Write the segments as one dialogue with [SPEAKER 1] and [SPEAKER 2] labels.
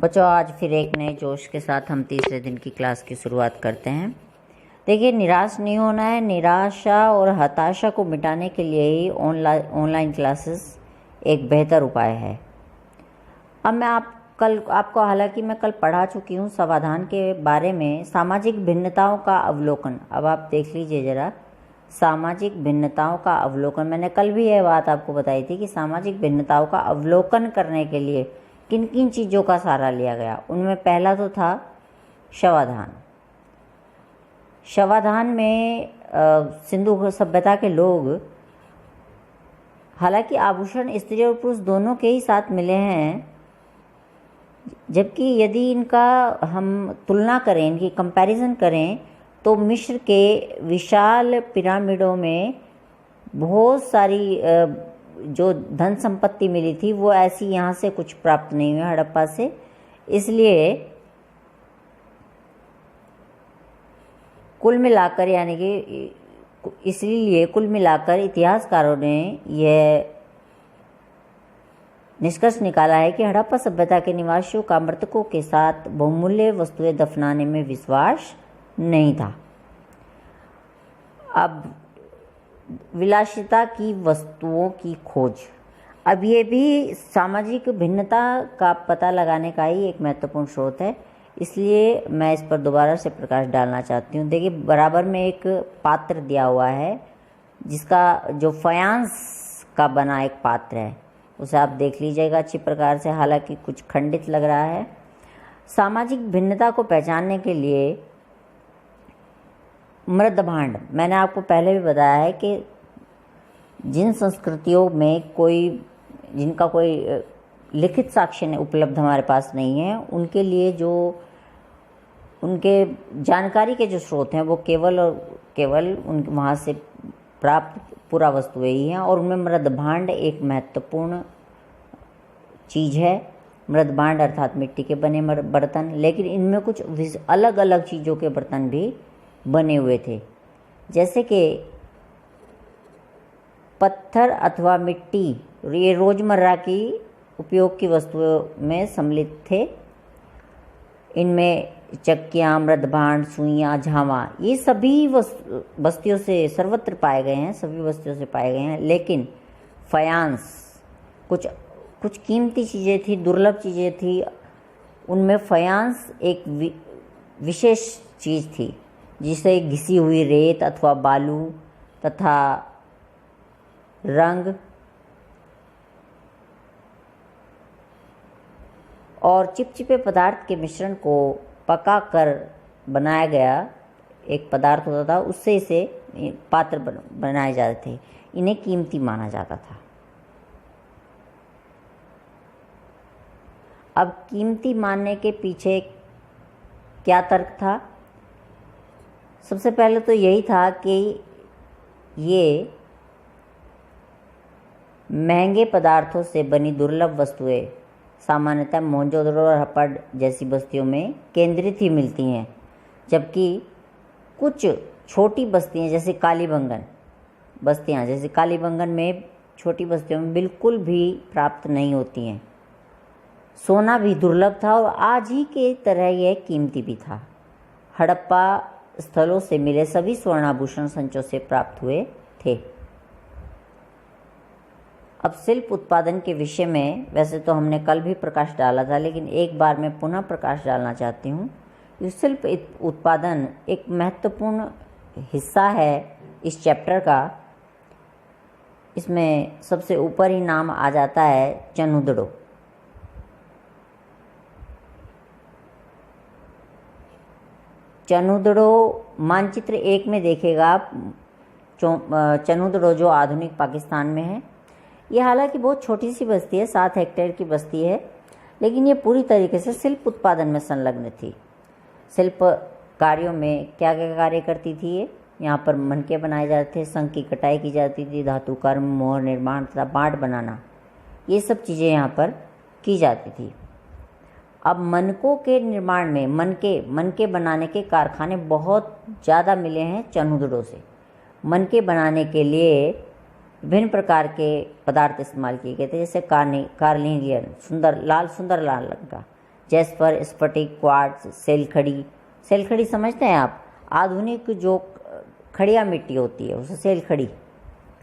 [SPEAKER 1] बच्चों, आज फिर एक नए जोश के साथ हम तीसरे दिन की क्लास की शुरुआत करते हैं। देखिए, निराश नहीं होना है। निराशा और हताशा को मिटाने के लिए ही ऑनलाइन क्लासेस एक बेहतर उपाय है। अब मैं आपको हालांकि मैं कल पढ़ा चुकी हूँ समाधान के बारे में, सामाजिक भिन्नताओं का अवलोकन। अब आप देख लीजिए ज़रा, सामाजिक भिन्नताओं का अवलोकन। मैंने कल भी यह बात आपको बताई थी कि सामाजिक भिन्नताओं का अवलोकन करने के लिए किन किन चीज़ों का सहारा लिया गया। उनमें पहला तो था शवाधान। शवाधान में सिंधु सभ्यता के लोग, हालांकि आभूषण स्त्री और पुरुष दोनों के ही साथ मिले हैं, जबकि यदि इनका हम तुलना करें, इनकी कंपैरिजन करें, तो मिस्र के विशाल पिरामिडों में बहुत सारी जो धन संपत्ति मिली थी वो ऐसी यहाँ से कुछ प्राप्त नहीं हुई, हड़प्पा से। इसलिए कुल मिलाकर इतिहासकारों ने यह निष्कर्ष निकाला है कि हड़प्पा सभ्यता के निवासियों का मृतकों के साथ बहुमूल्य वस्तुएं दफनाने में विश्वास नहीं था। अब विलासिता की वस्तुओं की खोज, अब ये भी सामाजिक भिन्नता का पता लगाने का ही एक महत्वपूर्ण स्रोत है, इसलिए मैं इस पर दोबारा से प्रकाश डालना चाहती हूँ। देखिए, बराबर में एक पात्र दिया हुआ है जिसका जो फयांस का बना एक पात्र है, उसे आप देख लीजिएगा अच्छी प्रकार से, हालांकि कुछ खंडित लग रहा है। सामाजिक भिन्नता को पहचानने के लिए मृदभांड, मैंने आपको पहले भी बताया है कि जिन संस्कृतियों में जिनका कोई लिखित साक्ष्य उपलब्ध हमारे पास नहीं है, उनके लिए जो उनके जानकारी के जो स्रोत हैं वो केवल उन वहाँ से प्राप्त पूरा वस्तुएं ही हैं, और उनमें मृदभांड एक महत्वपूर्ण चीज़ है। मृदभांड अर्थात मिट्टी के बने बर्तन, लेकिन इनमें कुछ अलग अलग चीज़ों के बर्तन भी बने हुए थे, जैसे कि पत्थर अथवा मिट्टी, ये रोज़मर्रा की उपयोग की वस्तुओं में सम्मिलित थे। इनमें चक्कियाँ, मृदभांड, सुइयाँ, झावा, ये सभी बस्तियों से सर्वत्र पाए गए हैं, सभी बस्तियों से पाए गए हैं। लेकिन फयांस, कुछ कीमती चीज़ें थी, दुर्लभ चीज़ें थी, उनमें फयांस एक विशेष चीज़ थी, जिसे घिसी हुई रेत अथवा बालू तथा रंग और चिपचिपे पदार्थ के मिश्रण को पका कर बनाया गया एक पदार्थ होता था, उससे इसे पात्र बनाए जाते थे। इन्हें कीमती माना जाता था। अब कीमती मानने के पीछे क्या तर्क था? सबसे पहले तो यही था कि ये महंगे पदार्थों से बनी दुर्लभ वस्तुएं सामान्यतः मोहनजोदड़ो और हड़प्पा जैसी बस्तियों में केंद्रित ही मिलती हैं, जबकि कुछ छोटी बस्तियां जैसे कालीबंगन में छोटी बस्तियों में बिल्कुल भी प्राप्त नहीं होती हैं। सोना भी दुर्लभ था और आज ही के तरह यह कीमती भी था। हड़प्पा स्थलों से मिले सभी स्वर्णाभूषण संचों से प्राप्त हुए थे। अब शिल्प उत्पादन के विषय में वैसे तो हमने कल भी प्रकाश डाला था, लेकिन एक बार मैं पुनः प्रकाश डालना चाहती हूँ। शिल्प उत्पादन एक महत्वपूर्ण हिस्सा है इस चैप्टर का। इसमें सबसे ऊपर ही नाम आ जाता है चनुदड़ो। चनुदड़ो मानचित्र 1 में देखेगा आप, चनुदड़ो जो आधुनिक पाकिस्तान में है। ये हालांकि बहुत छोटी सी बस्ती है, 7 हेक्टेयर की बस्ती है, लेकिन ये पूरी तरीके से शिल्प उत्पादन में संलग्न थी। शिल्प कार्यों में क्या क्या कार्य करती थी ये? यहाँ पर मनके बनाए जाते थे, शंख की कटाई की जाती थी, धातु कर्म, मोहर निर्माण तथा बाट बनाना, ये सब चीज़ें यहाँ पर की जाती थी। अब मनकों के निर्माण में मनके बनाने के कारखाने बहुत ज़्यादा मिले हैं चनुदड़ो से। मनके बनाने के लिए विभिन्न प्रकार के पदार्थ इस्तेमाल किए गए थे, जैसे कार्निलियन, सुंदर लाल रंग का, जैस्पर, स्फटिक, क्वार्ट्ज, सेलखड़ी। सेलखड़ी समझते हैं आप? आधुनिक जो खड़िया मिट्टी होती है उसे सेलखड़ी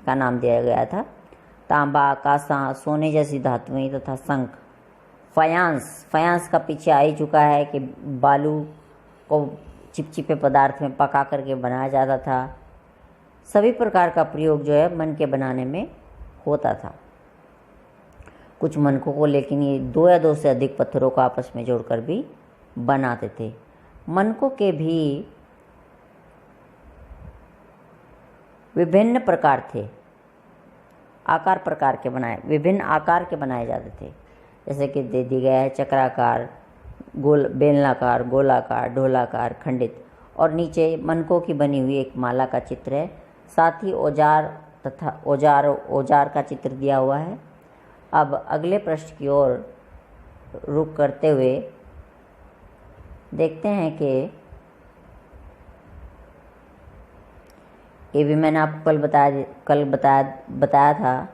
[SPEAKER 1] का नाम दिया गया था। तांबा, कांसा, सोने जैसी धातुएं तथा शंख। फायांस, फायांस का पीछे आ ही चुका है कि बालू को चिपचिपे पदार्थ में पका करके बनाया जाता था। सभी प्रकार का प्रयोग जो है मन के बनाने में होता था। कुछ मनकों को लेकिन ये 2 या 2 से अधिक पत्थरों को आपस में जोड़कर भी बनाते थे। मनकों के भी विभिन्न प्रकार थे, विभिन्न आकार के बनाए जाते थे, जैसे कि दे दी गया है चक्राकार, बेलनाकार, गोलाकार, ढोलाकार, खंडित। और नीचे मनकों की बनी हुई एक माला का चित्र है। साथ ही औजार का चित्र दिया हुआ है। अब अगले पृष्ठ की ओर रुख करते हुए देखते हैं कि ये भी मैंने आपको कल बताया था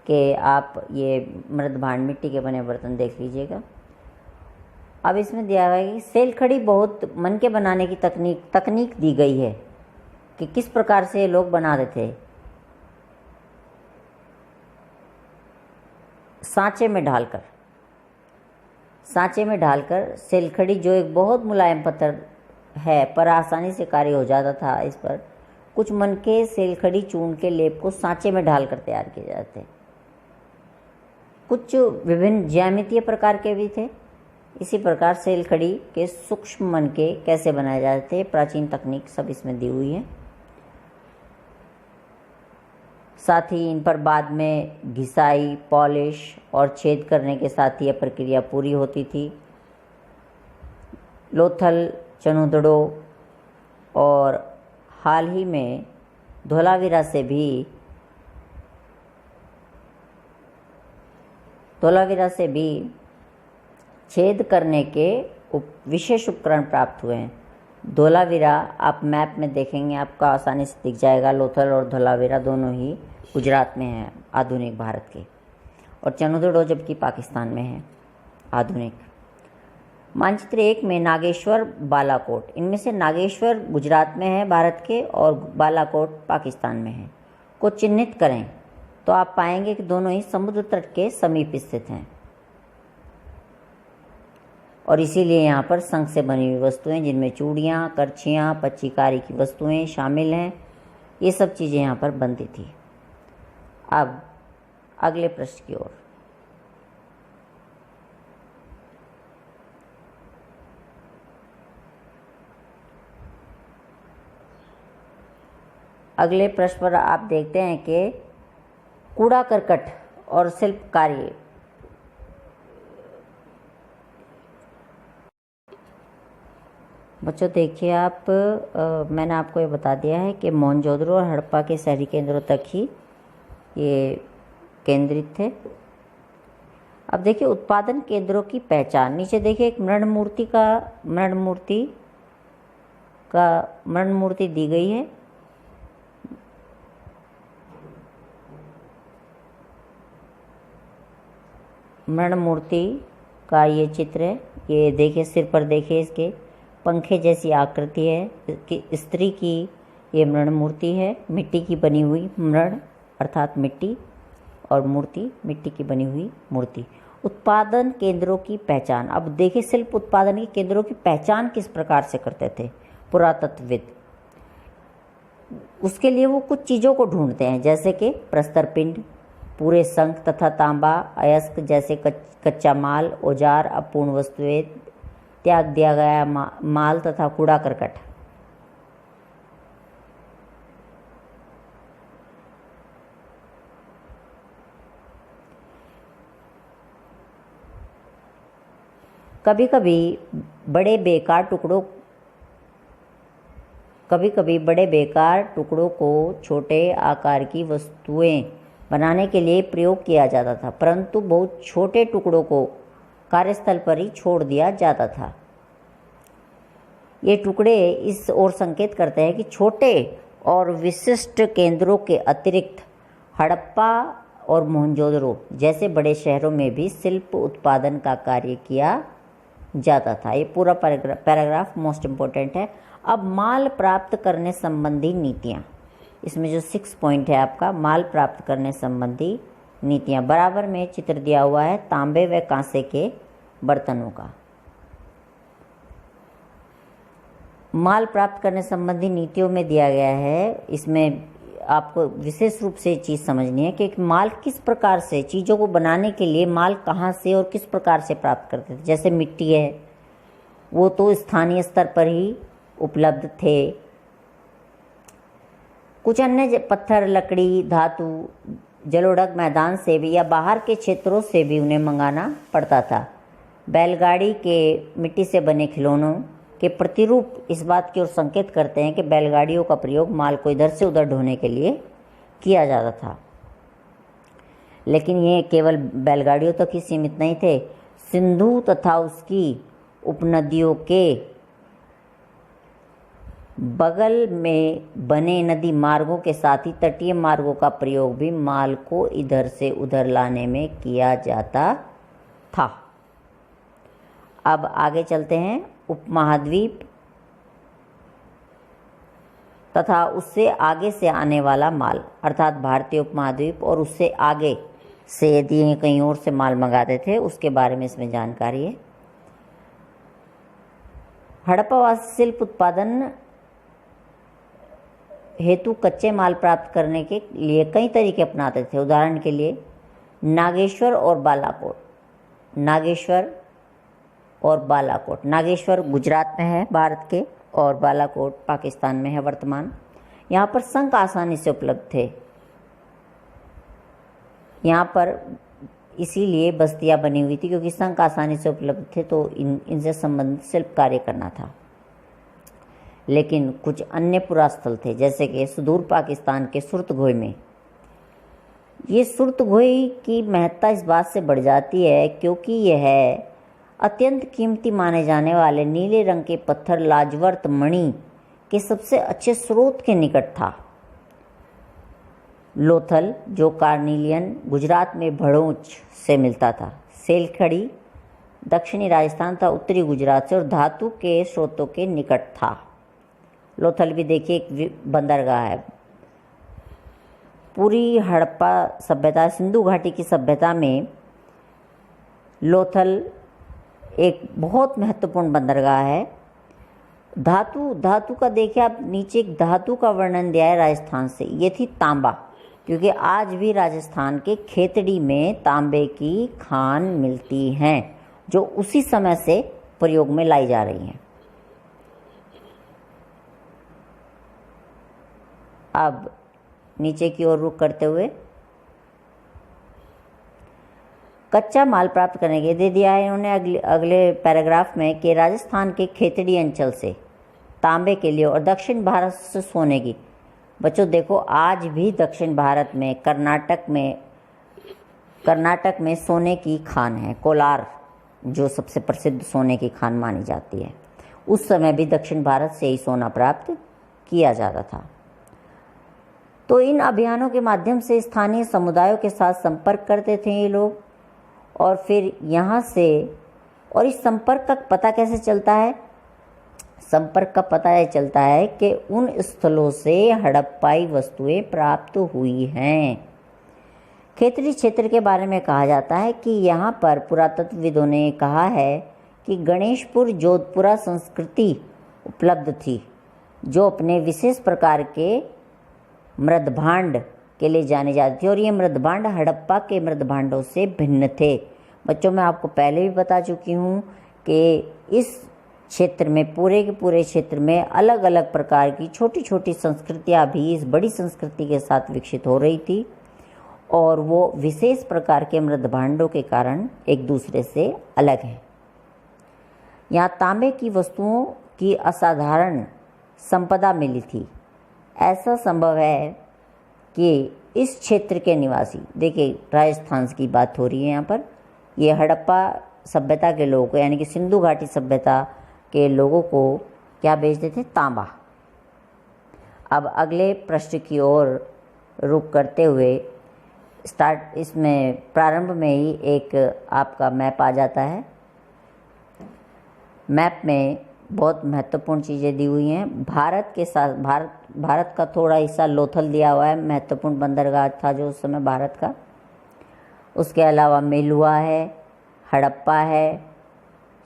[SPEAKER 1] कि आप ये मृद भांड मिट्टी के बने बर्तन देख लीजिएगा। अब इसमें दिया हुआ है कि सेलखड़ी बहुत मन के बनाने की तकनीक दी गई है कि किस प्रकार से लोग बनाते थे। सांचे में ढालकर सेलखड़ी, जो एक बहुत मुलायम पत्थर है पर आसानी से कार्य हो जाता था, इस पर कुछ मन के सेलखड़ी चूर्ण के लेप को सांचे में ढालकर तैयार किए जाते थे। कुछ विभिन्न ज्यामितीय प्रकार के भी थे। इसी प्रकार सेलखड़ी के सूक्ष्म मनके कैसे बनाए जाते थे, प्राचीन तकनीक सब इसमें दी हुई है। साथ ही इन पर बाद में घिसाई, पॉलिश और छेद करने के साथ ही यह प्रक्रिया पूरी होती थी। लोथल, चनुदड़ों और हाल ही में धोलावीरा से भी छेद करने के विशेष उपकरण प्राप्त हुए हैं। धोलावीरा आप मैप में देखेंगे, आपको आसानी से दिख जाएगा। लोथल और धोलावीरा दोनों ही गुजरात में हैं, आधुनिक भारत के, और चनुदड़ो जबकि पाकिस्तान में है आधुनिक। मानचित्र 1 में नागेश्वर, बालाकोट, इनमें से नागेश्वर गुजरात में है भारत के और बालाकोट पाकिस्तान में है, को चिन्हित करें तो आप पाएंगे कि दोनों ही समुद्र तट के समीप स्थित हैं और इसीलिए यहाँ पर शंख से बनी हुई वस्तुएं, जिनमें चूड़ियाँ, करछियाँ, पच्चीकारी की वस्तुएं शामिल हैं, ये सब चीज़ें यहाँ पर बनती थी। अब अगले पृष्ठ की ओर अगले पृष्ठ पर आप देखते हैं कि कूड़ा करकट और शिल्प कार्य। बच्चों देखिए आप, मैंने आपको ये बता दिया है कि मोहनजोदड़ो और हड़प्पा के शहरी केंद्रों तक ही ये केंद्रित थे। अब देखिए उत्पादन केंद्रों की पहचान। नीचे देखिए एक मृण मूर्ति दी गई है। मृण मूर्ति का ये चित्र है। ये देखिए, सिर पर देखिए इसके पंखे जैसी आकृति है कि स्त्री की ये मृण मूर्ति है। मिट्टी की बनी हुई मृण अर्थात मिट्टी, और मूर्ति मिट्टी की बनी हुई मूर्ति। उत्पादन केंद्रों की पहचान। अब देखिए शिल्प उत्पादन के केंद्रों की पहचान किस प्रकार से करते थे पुरातत्वविद। उसके लिए वो कुछ चीज़ों को ढूंढते हैं, जैसे कि प्रस्तर पिंड, पूरे शंख तथा तांबा, अयस्क जैसे कच्चा माल, औजार, अपूर्ण वस्तुएं, त्याग दिया गया माल तथा कूड़ा करकट। कभी कभी बड़े बेकार टुकड़ों को छोटे आकार की वस्तुएं बनाने के लिए प्रयोग किया जाता था, परंतु बहुत छोटे टुकड़ों को कार्यस्थल पर ही छोड़ दिया जाता था। ये टुकड़े इस ओर संकेत करते हैं कि छोटे और विशिष्ट केंद्रों के अतिरिक्त हड़प्पा और मोहनजोदड़ो जैसे बड़े शहरों में भी शिल्प उत्पादन का कार्य किया जाता था। ये पूरा पैराग्राफ मोस्ट इम्पोर्टेंट है। अब माल प्राप्त करने संबंधी नीतियाँ, इसमें जो 6 पॉइंट है आपका, माल प्राप्त करने संबंधी नीतियाँ। बराबर में चित्र दिया हुआ है तांबे व कांसे के बर्तनों का। माल प्राप्त करने संबंधी नीतियों में दिया गया है, इसमें आपको विशेष रूप से चीज़ समझनी है कि माल किस प्रकार से, चीज़ों को बनाने के लिए माल कहाँ से और किस प्रकार से प्राप्त करते थे। जैसे मिट्टी है, वो तो स्थानीय स्तर पर ही उपलब्ध थे। कुछ अन्य पत्थर, लकड़ी, धातु जलोढ़ मैदान से भी या बाहर के क्षेत्रों से भी उन्हें मंगाना पड़ता था। बैलगाड़ी के मिट्टी से बने खिलौनों के प्रतिरूप इस बात की ओर संकेत करते हैं कि बैलगाड़ियों का प्रयोग माल को इधर से उधर ढोने के लिए किया जाता था। लेकिन ये केवल बैलगाड़ियों तक ही सीमित नहीं थे। सिंधु तथा उसकी उपनदियों के बगल में बने नदी मार्गों के साथ ही तटीय मार्गों का प्रयोग भी माल को इधर से उधर लाने में किया जाता था। अब आगे चलते हैं। उपमहाद्वीप तथा उससे आगे से आने वाला माल, अर्थात भारतीय उपमहाद्वीप और उससे आगे से यदि कहीं और से माल मंगाते थे, उसके बारे में इसमें जानकारी है। हड़प्पावासी शिल्प उत्पादन हेतु कच्चे माल प्राप्त करने के लिए कई तरीके अपनाते थे। उदाहरण के लिए नागेश्वर और बालाकोट। नागेश्वर गुजरात में है भारत के, और बालाकोट पाकिस्तान में है वर्तमान। यहाँ पर शंख आसानी से उपलब्ध थे। यहाँ पर इसीलिए बस्तियाँ बनी हुई थी क्योंकि शंख आसानी से उपलब्ध थे, तो इनसे संबंधित शिल्प कार्य करना था। लेकिन कुछ अन्य पुरास्थल थे, जैसे कि सुदूर पाकिस्तान के सुरतगोई में। ये सुरतगोई की महत्ता इस बात से बढ़ जाती है क्योंकि यह अत्यंत कीमती माने जाने वाले नीले रंग के पत्थर लाजवर्त मणि के सबसे अच्छे स्रोत के निकट था। लोथल, जो कार्निलियन, गुजरात में भड़ोच से मिलता था। सेलखड़ी दक्षिणी राजस्थान तथा उत्तरी गुजरात से और धातु के स्रोतों के निकट था। लोथल भी देखिए एक बंदरगाह है। पूरी हड़प्पा सभ्यता, सिंधु घाटी की सभ्यता में लोथल एक बहुत महत्वपूर्ण बंदरगाह है। धातु का देखिए आप, नीचे एक धातु का वर्णन दिया है राजस्थान से। ये थी तांबा, क्योंकि आज भी राजस्थान के खेतड़ी में तांबे की खान मिलती हैं जो उसी समय से प्रयोग में लाई जा रही हैं। अब नीचे की ओर रुख करते हुए कच्चा माल प्राप्त करने के दे दिया है इन्होंने अगले पैराग्राफ में कि राजस्थान के खेतड़ी अंचल से तांबे के लिए और दक्षिण भारत से सोने की। बच्चों देखो, आज भी दक्षिण भारत में कर्नाटक में सोने की खान है। कोलार जो सबसे प्रसिद्ध सोने की खान मानी जाती है, उस समय भी दक्षिण भारत से ही सोना प्राप्त किया जाता था। तो इन अभियानों के माध्यम से स्थानीय समुदायों के साथ संपर्क करते थे ये लोग, और फिर यहाँ से, और इस संपर्क का पता कैसे चलता है? संपर्क का पता यह चलता है कि उन स्थलों से हड़प्पाई वस्तुएं प्राप्त हुई हैं। खेतड़ी क्षेत्र के बारे में कहा जाता है कि यहाँ पर पुरातत्वविदों ने कहा है कि गणेशपुर जोधपुरा संस्कृति उपलब्ध थी, जो अपने विशेष प्रकार के मृदभांड के लिए जाने जाते थे, और ये मृदभांड हड़प्पा के मृदभांडों से भिन्न थे। बच्चों, मैं आपको पहले भी बता चुकी हूँ कि इस क्षेत्र में, पूरे के पूरे क्षेत्र में अलग अलग प्रकार की छोटी छोटी संस्कृतियाँ भी इस बड़ी संस्कृति के साथ विकसित हो रही थी, और वो विशेष प्रकार के मृदभांडों के कारण एक दूसरे से अलग हैं। यहाँ तांबे की वस्तुओं की असाधारण संपदा मिली थी। ऐसा संभव है कि इस क्षेत्र के निवासी, देखिए राजस्थान की बात हो रही है यहाँ पर, ये हड़प्पा सभ्यता के लोगों को, यानी कि सिंधु घाटी सभ्यता के लोगों को क्या बेचते थे? तांबा। अब अगले पृष्ठ की ओर रुख करते हुए इसमें प्रारंभ में ही एक आपका मैप आ जाता है। मैप में बहुत महत्वपूर्ण चीज़ें दी हुई हैं। भारत के साथ भारत का थोड़ा हिस्सा लोथल दिया हुआ है, महत्वपूर्ण बंदरगाह था जो उस समय भारत का। उसके अलावा मेलुआ है, हड़प्पा है,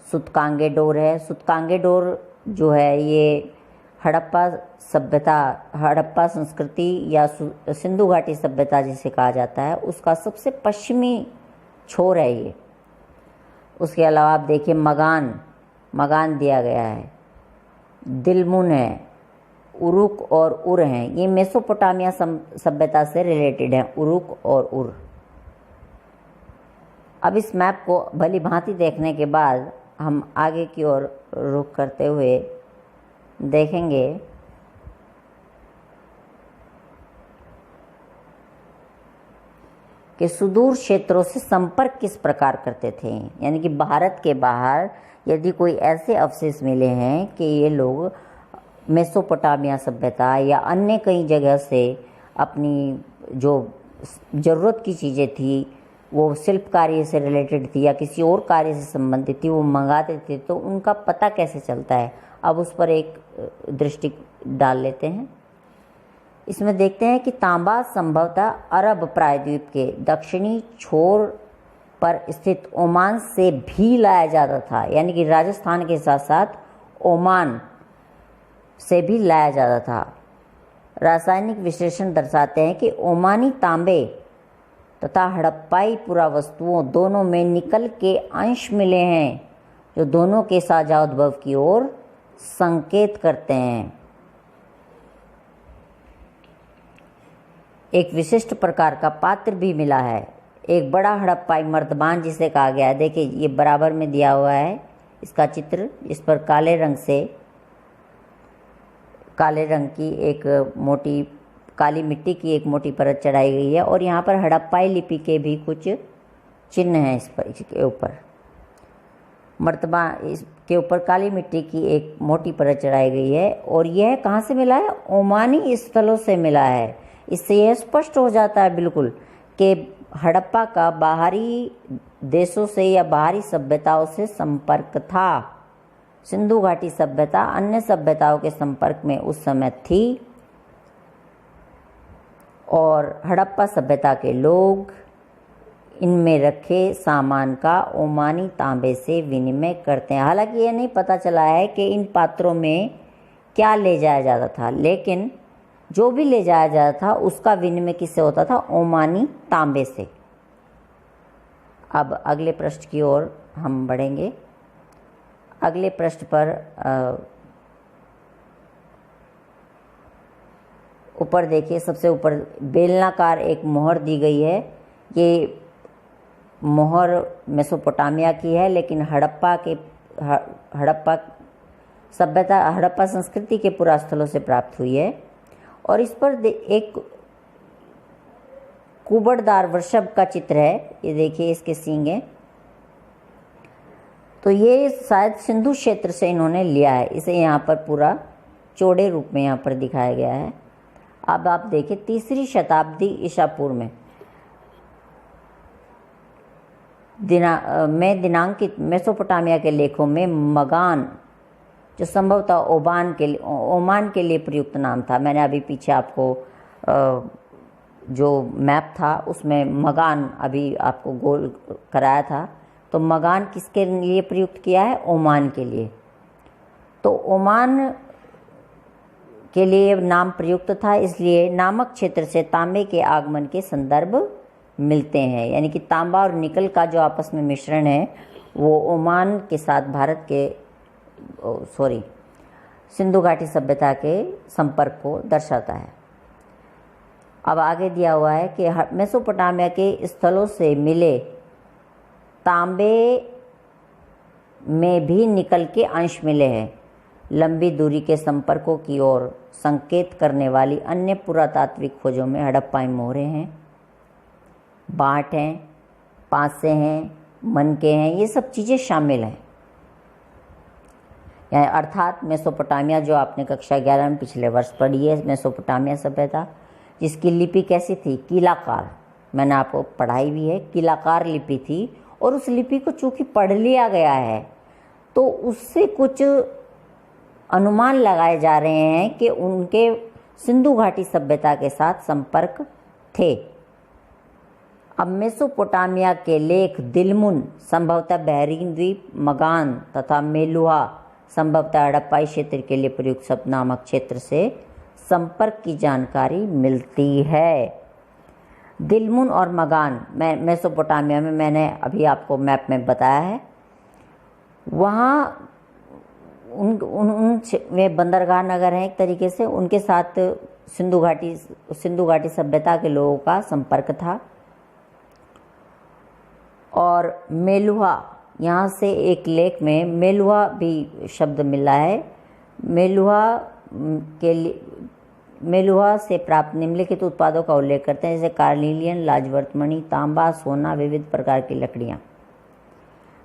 [SPEAKER 1] सुतकांगेडोर है। सुतकांगेडोर जो है ये हड़प्पा संस्कृति या सिंधु घाटी सभ्यता जिसे कहा जाता है उसका सबसे पश्चिमी छोर है ये। उसके अलावा आप देखिए मगान दिया गया है, दिलमुन है, उरुक और उर हैं। ये मेसोपोटामिया सभ्यता से रिलेटेड हैं, उरुक और उर। अब इस मैप को भली भांति देखने के बाद हम आगे की ओर रुख करते हुए देखेंगे कि सुदूर क्षेत्रों से संपर्क किस प्रकार करते थे। यानी कि भारत के बाहर यदि कोई ऐसे अवशेष मिले हैं कि ये लोग मेसोपोटामिया सभ्यता या अन्य कई जगह से अपनी जो ज़रूरत की चीज़ें थी वो शिल्प कार्य से रिलेटेड थी या किसी और कार्य से संबंधित थी, वो मंगाते थे, तो उनका पता कैसे चलता है। अब उस पर एक दृष्टि डाल लेते हैं। इसमें देखते हैं कि तांबा संभवतः अरब प्रायद्वीप के दक्षिणी छोर पर स्थित ओमान से भी लाया जाता था। यानी कि राजस्थान के साथ साथ ओमान से भी लाया जाता था। रासायनिक विश्लेषण दर्शाते हैं कि ओमानी तांबे तथा हड़प्पाई पुरावस्तुओं दोनों में निकल के अंश मिले हैं जो दोनों के साझा उद्भव की ओर संकेत करते हैं। एक विशिष्ट प्रकार का पात्र भी मिला है, एक बड़ा हड़प्पाई मर्दबान जिसे कहा गया है। देखिए ये बराबर में दिया हुआ है इसका चित्र, इस पर काले रंग की एक मोटी काली मिट्टी की एक मोटी परत चढ़ाई गई है और यहाँ पर हड़प्पाई लिपि के भी कुछ चिन्ह हैं। इसके ऊपर मर्तबा इसके ऊपर काली मिट्टी की एक मोटी परत चढ़ाई गई है और यह कहाँ से मिला है? ओमानी स्थलों से मिला है। इससे यह स्पष्ट हो जाता है बिल्कुल कि हड़प्पा का बाहरी देशों से या बाहरी सभ्यताओं से संपर्क था। सिंधु घाटी सभ्यता अन्य सभ्यताओं के संपर्क में उस समय थी और हड़प्पा सभ्यता के लोग इनमें रखे सामान का ओमानी तांबे से विनिमय करते हैं। हालांकि ये नहीं पता चला है कि इन पात्रों में क्या ले जाया जाता था, लेकिन जो भी ले जाया जाता था उसका विनिमय किससे होता था? ओमानी तांबे से। अब अगले पृष्ठ की ओर हम बढ़ेंगे। अगले पृष्ठ पर ऊपर देखिए, सबसे ऊपर बेलनाकार एक मोहर दी गई है। ये मोहर मेसोपोटामिया की है, लेकिन हड़प्पा संस्कृति के पुरास्थलों से प्राप्त हुई है और इस पर एक कुबड़दार वृषभ का चित्र है। ये देखिए इसके सींग हैं। तो ये शायद सिंधु क्षेत्र से इन्होंने लिया है, इसे यहाँ पर पूरा चौड़े रूप में यहाँ पर दिखाया गया है। अब आप देखिए 3री शताब्दी ईसा पूर्व में दिनांकित मेसोपोटामिया के लेखों में मगान, जो संभवतः ओमान के लिए प्रयुक्त नाम था। मैंने अभी पीछे आपको जो मैप था उसमें मगान अभी आपको गोल कराया था, तो मगान किसके लिए प्रयुक्त किया है? ओमान के लिए। तो ओमान के लिए नाम प्रयुक्त था, इसलिए नामक क्षेत्र से तांबे के आगमन के संदर्भ मिलते हैं। यानी कि तांबा और निकल का जो आपस में मिश्रण है वो ओमान के साथ भारत के सिंधु घाटी सभ्यता के संपर्क को दर्शाता है। अब आगे दिया हुआ है कि मेसोपोटामिया के स्थलों से मिले तांबे में भी निकल के अंश मिले हैं। लंबी दूरी के संपर्कों की ओर संकेत करने वाली अन्य पुरातात्विक खोजों में हड़प्पाई मोहरे हैं, बाँट हैं, पासे हैं, मनके हैं, ये सब चीज़ें शामिल हैं। यानी अर्थात मेसोपोटामिया जो आपने कक्षा 11 में पिछले वर्ष पढ़ी है, मेसोपोटामिया सभ्यता जिसकी लिपि कैसी थी? कीलाकार। मैंने आपको पढ़ाई भी है, कीलाकार लिपि थी और उस लिपि को चूँकि पढ़ लिया गया है तो उससे कुछ अनुमान लगाए जा रहे हैं कि उनके सिंधु घाटी सभ्यता के साथ संपर्क थे। अब मेसोपोटामिया के लेख दिलमुन संभवतः बहरीन द्वीप, मगान तथा मेलुहा संभवतः हड़प्पाई क्षेत्र के लिए प्रयुक्त शब्द नामक क्षेत्र से संपर्क की जानकारी मिलती है। दिलमुन और मगान मेसोपोटामिया में, मैंने अभी आपको मैप में बताया है, वहाँ वे बंदरगाह नगर हैं एक तरीके से, उनके साथ सिंधु घाटी सभ्यता के लोगों का संपर्क था। और मेलुहा, यहाँ से एक लेख में मेलुहा भी शब्द मिला है। मेलुहा से प्राप्त निम्नलिखित उत्पादों का उल्लेख करते हैं, जैसे कार्निलियन, लाजवर्तमणि, तांबा, सोना, विविध प्रकार की लकड़ियाँ।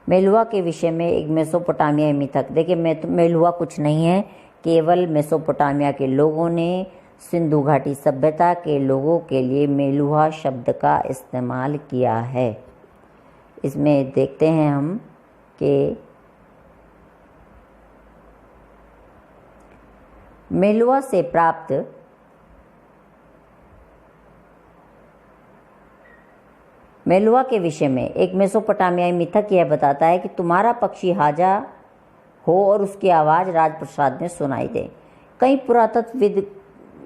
[SPEAKER 1] मेलुहा के विषय में एक मेसोपोटामियाई मिथक, देखिए मेलुहा कुछ नहीं है, केवल मेसोपोटामिया के लोगों ने सिंधु घाटी सभ्यता के लोगों के लिए मेलुहा शब्द का इस्तेमाल किया है। इसमें देखते हैं हम कि मेलुहा से प्राप्त मेलुहा के विषय में एक मेसोपोटामियाई मिथक यह बताता है कि तुम्हारा पक्षी हाजा हो और उसकी आवाज़ राजप्रसाद में सुनाई दे। कई पुरातत्वविद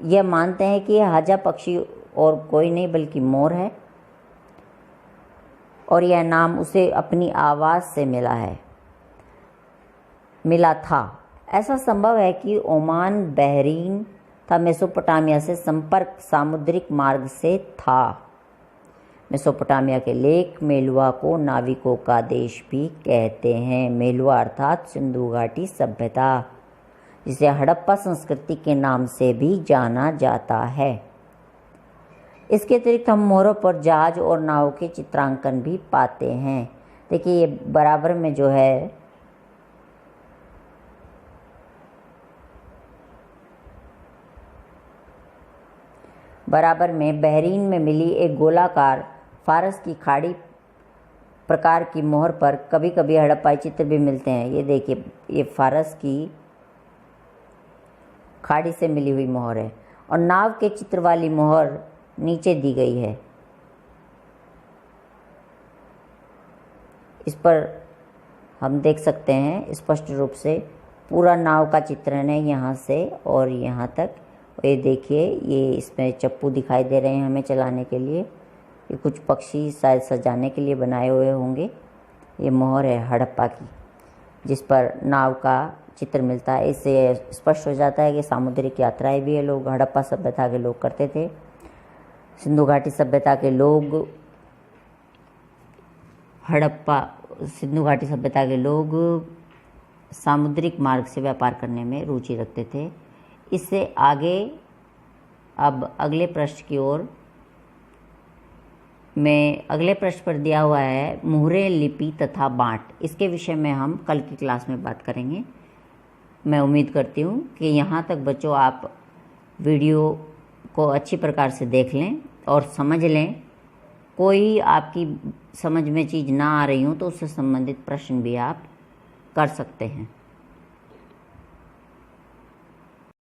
[SPEAKER 1] यह मानते हैं कि यह हाजा पक्षी और कोई नहीं बल्कि मोर है और यह नाम उसे अपनी आवाज़ से मिला था। ऐसा संभव है कि ओमान, बहरीन था मेसोपोटामिया से संपर्क सामुद्रिक मार्ग से था। मेसोपोटामिया के लेख मेलुहा को नाविकों का देश भी कहते हैं। मेलुहा अर्थात सिंधु घाटी सभ्यता, जिसे हड़प्पा संस्कृति के नाम से भी जाना जाता है। इसके अतिरिक्त हम मोहरों पर जहाज और नावों के चित्रांकन भी पाते हैं। देखिए ये बराबर में जो है बहरीन में मिली एक गोलाकार फारस की खाड़ी प्रकार की मोहर पर कभी कभी हड़प्पाई चित्र भी मिलते हैं। ये देखिए, ये फारस की खाड़ी से मिली हुई मोहर है और नाव के चित्र वाली मोहर नीचे दी गई है। इस पर हम देख सकते हैं स्पष्ट रूप से पूरा नाव का चित्रण है यहाँ से और यहाँ तक। ये देखिए, ये इसमें चप्पू दिखाई दे रहे हैं हमें चलाने के लिए। ये कुछ पक्षी शायद सजाने के लिए बनाए हुए होंगे। ये मोहर है हड़प्पा की, जिस पर नाव का चित्र मिलता है। इससे स्पष्ट हो जाता है कि सामुद्रिक यात्राएं भी ये लोग हड़प्पा सभ्यता के लोग करते थे। सिंधु घाटी सभ्यता के लोग सामुद्रिक मार्ग से व्यापार करने में रुचि रखते थे। इससे आगे अब अगले पृष्ठ की ओर में अगले पृष्ठ पर दिया हुआ है मुहरे, लिपि तथा बाँट। इसके विषय में हम कल की क्लास में बात करेंगे। मैं उम्मीद करती हूँ कि यहाँ तक बच्चों आप वीडियो को अच्छी प्रकार से देख लें और समझ लें। कोई आपकी समझ में चीज़ ना आ रही हो तो उससे संबंधित प्रश्न भी आप कर सकते हैं।